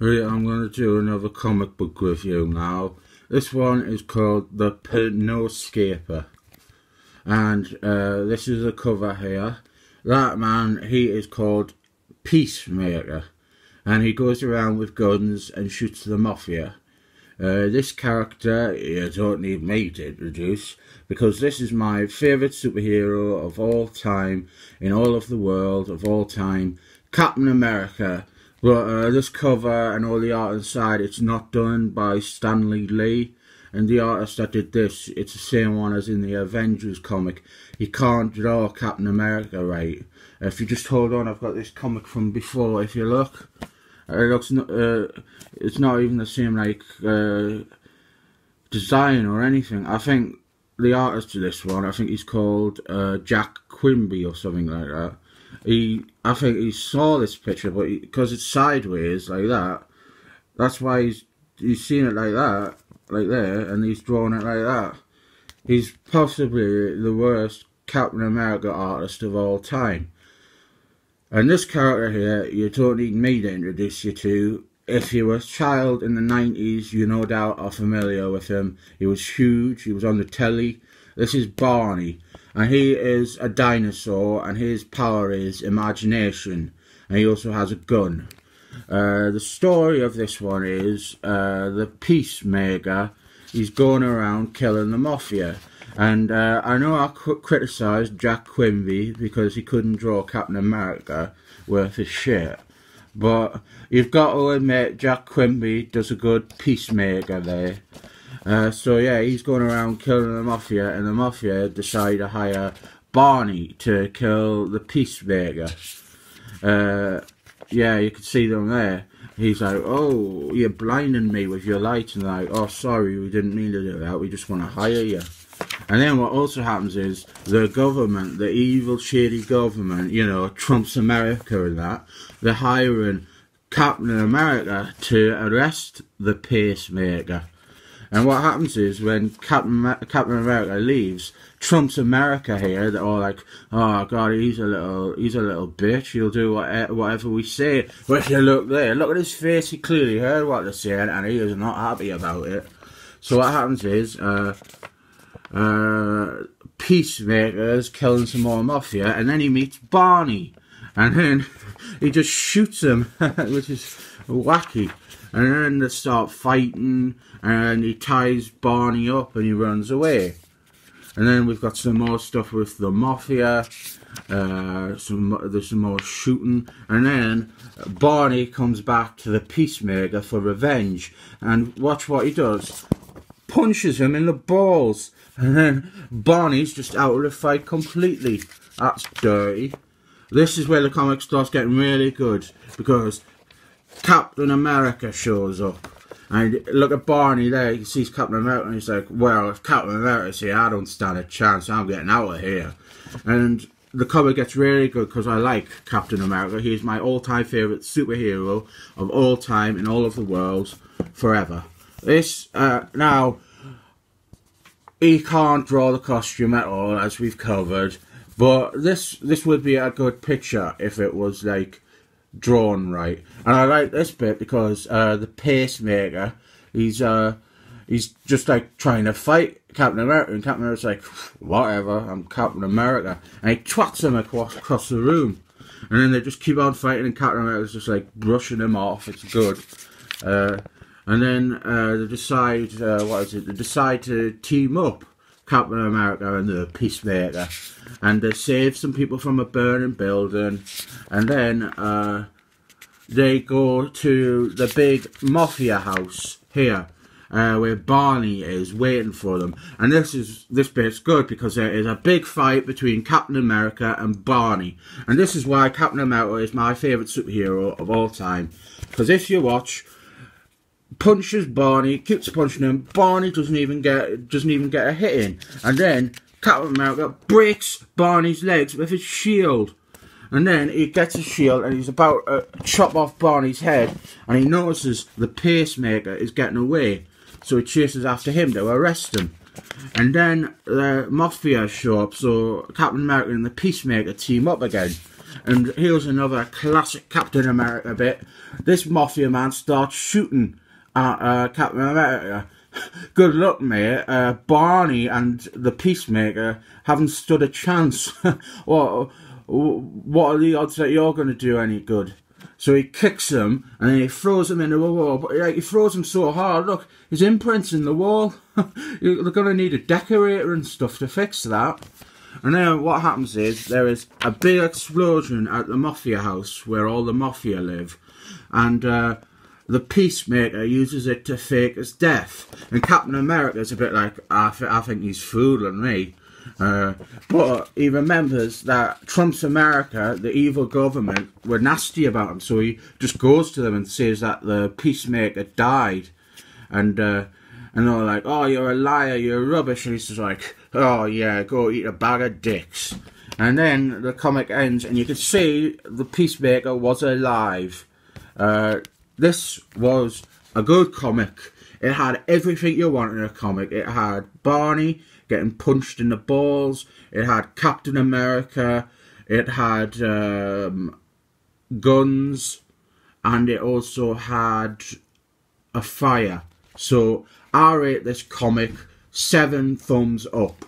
Right, I'm going to do another comic book review now. This one is called the Pno Escaper. And this is a cover here. That man, he is called Peacemaker. And he goes around with guns and shoots the mafia. This character, you don't need me to introduce, because this is my favourite superhero of all time, in all of the world, of all time, Captain America. But this cover and all the art inside, it's not done by Stanley Lee. And the artist that did this, it's the same one as in the Avengers comic. He can't draw Captain America right. If you just hold on, I've got this comic from before. If you look, it looks it's not even the same like design or anything. I think the artist of this one, I think he's called Jack Quimby or something like that. I think he saw this picture, but because it's sideways like that, that's why he's seen it like that, like there, and he's drawn it like that. He's possibly the worst Captain America artist of all time. And this character here, you don't need me to introduce you to. If you were a child in the 90s, you no doubt are familiar with him. He was huge, he was on the telly. This is Barney, and he is a dinosaur, and his power is imagination, and he also has a gun. The story of this one is the Peacemaker. He's going around killing the mafia. And I know I criticised Jack Quimby because he couldn't draw Captain America worth his shit. But you've got to admit, Jack Quimby does a good Peacemaker there. So yeah, he's going around killing the mafia, and the mafia decide to hire Barney to kill the Peacemaker. Yeah, you can see them there. He's like, oh, you're blinding me with your light, and like, oh, sorry, we didn't mean to do that, we just want to hire you. And then what also happens is the government, the evil, shady government, you know, Trump's America and that, they're hiring Captain America to arrest the Peacemaker. And what happens is when Captain America leaves, Trump's America here, they're all like, oh god, he's a little bitch, he'll do whatever we say. But if you look there, look at his face, he clearly heard what they're saying and he is not happy about it. So what happens is, Peacemaker's killing some more mafia, and then he meets Barney, and then he just shoots him, which is wacky. And then they start fighting, and he ties Barney up and he runs away. And then we've got some more stuff with the mafia, there's some more shooting, and then Barney comes back to the Peacemaker for revenge, and watch what he does. Punches him in the balls, and then Barney's just out of the fight completely. That's dirty. This is where the comic starts getting really good, because Captain America shows up. And look at Barney there, he sees Captain America and he's like, well, if Captain America's here, I don't stand a chance, I'm getting out of here. And the comic gets really good because I like Captain America. He's my all-time favourite superhero of all time in all of the world, forever. This, now, he can't draw the costume at all, as we've covered, but this would be a good picture if it was, like, drawn right. And I like this bit because the Peacemaker, he's just like trying to fight Captain America, and Captain America's like, whatever, I'm Captain America, and he twats him across the room, and then they just keep on fighting, and Captain America's just like brushing him off. It's good. And then they decide, they decide to team up, Captain America and the Peacemaker, and they save some people from a burning building, and then they go to the big mafia house here, where Barney is waiting for them. And this bit's good because there is a big fight between Captain America and Barney, and this is why Captain America is my favourite superhero of all time, because if you watch, punches Barney, keeps punching him, Barney doesn't even get a hit in, and then Captain America breaks Barney's legs with his shield, and then he gets his shield and he's about to chop off Barney's head, and he notices the Peacemaker is getting away, so he chases after him to arrest him. And then the mafia show up, so Captain America and the Peacemaker team up again, And here's another classic Captain America bit. This mafia man starts shooting at Captain America. Good luck, mate. Barney and the Peacemaker haven't stood a chance. what are the odds that you're going to do any good? So he kicks him, and then he throws him into a wall. But like, he throws him so hard, look, his imprint's in the wall. They're going to need a decorator and stuff to fix that. And then what happens is, there is a big explosion at the mafia house, where all the mafia live. And the Peacemaker uses it to fake his death. And Captain America's a bit like, I think he's fooling me. But he remembers that Trump's America, the evil government, were nasty about him. So he just goes to them and says that the Peacemaker died. And they're like, oh, you're a liar, you're rubbish. And he's just like, oh yeah, go eat a bag of dicks. And then the comic ends, and you can see the Peacemaker was alive. This was a good comic. It had everything you want in a comic. It had Barney getting punched in the balls. It had Captain America. It had guns. And it also had a fire. So I rate this comic 7 thumbs up.